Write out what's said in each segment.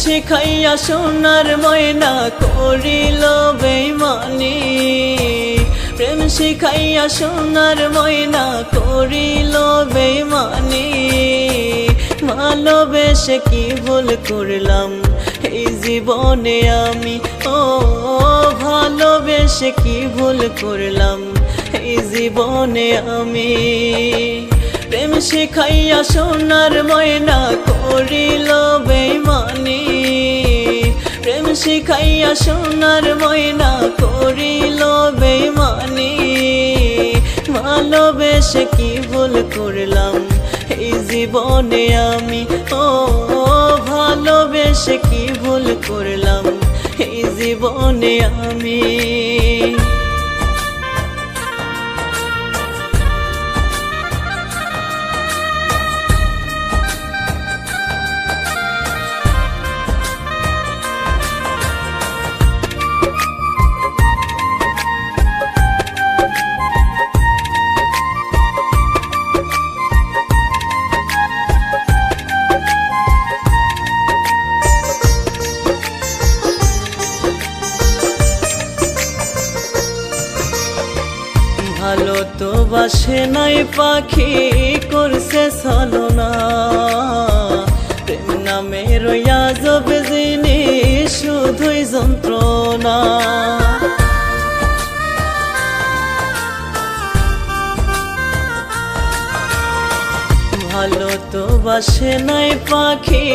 শিখাইয়া সোনার ময়না করিল বেইমানি, প্রেম শিখাইয়া সোনার ময়না করিল বেইমানি। ভালোবেসে কি ভুল করলাম এই জীবনে আমি, ও ভালোবেসে কি ভুল করলাম এই জীবনে আমি। প্রেম শিখাইয়া সোনার ময়না করিল বেইমানি, প্রেম শিখাইয়া সোনার ময়না করিল বেইমানি। ভালোবেসে কি ভুল করলাম এই জীবনে আমি, ও ভালোবেসে কি ভুল করলাম এই জীবনে আমি। ভালো তো বাসে নাই পাখি করছে ছলনা, প্রেম নামের আজব জিনিস শুধুই যন্ত্রণা। ভালো তো বাসে নাই পাখি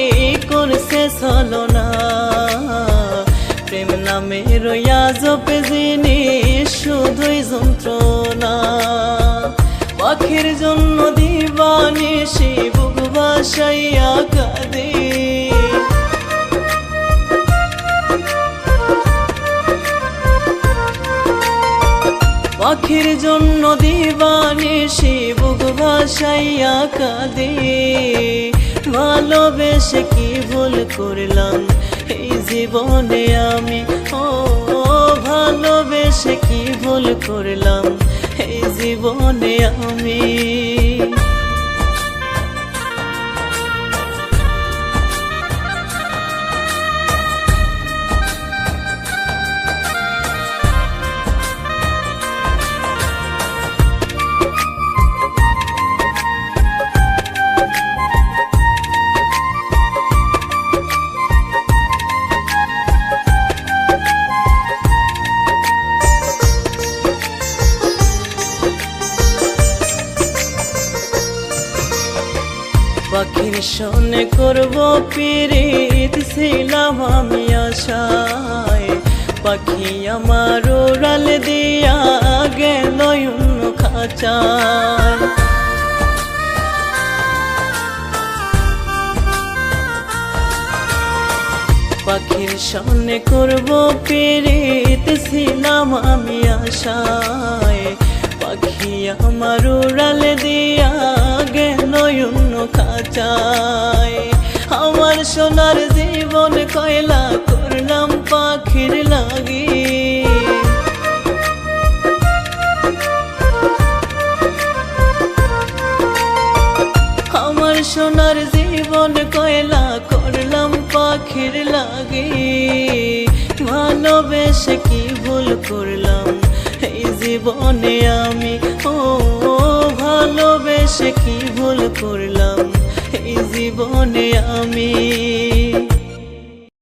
করছে ছলনা, প্রেম নামের আজব জিনিস শুধুই যন্ত্রণা। পাখির জন্য দিবানিশি বুক ভাসাইয়া কাঁদে, পাখির জন্য দিবানিশি বুক ভাসাইয়া কাঁদে। ভালোবেসে কি ভুল করলাম এই জীবনে আমি, ও ভালোবেসে কি ভুল করলাম এই জীবনে আমি। পাখির সনে করব পিরিত ছিলাম আমি আশায়, পাখি আমার উড়াল দিয়া গেল অন্য খাঁচায়। পাখির সনে করব পিরিত ছিলাম আমি আশায়, পাখি আমার উড়াল দিয়া গেল অন্য খাঁচায়। আমার সোনার জীবন কয়লা করলাম পাখির লাগি, আমার সোনার জীবন কয়লা করলাম পাখির লাগি। ভালোবেসে কি ভুল করলাম এই জীবনে আমি, ও ভালোবেসে কি ভুল করলাম এই জীবনে আমি।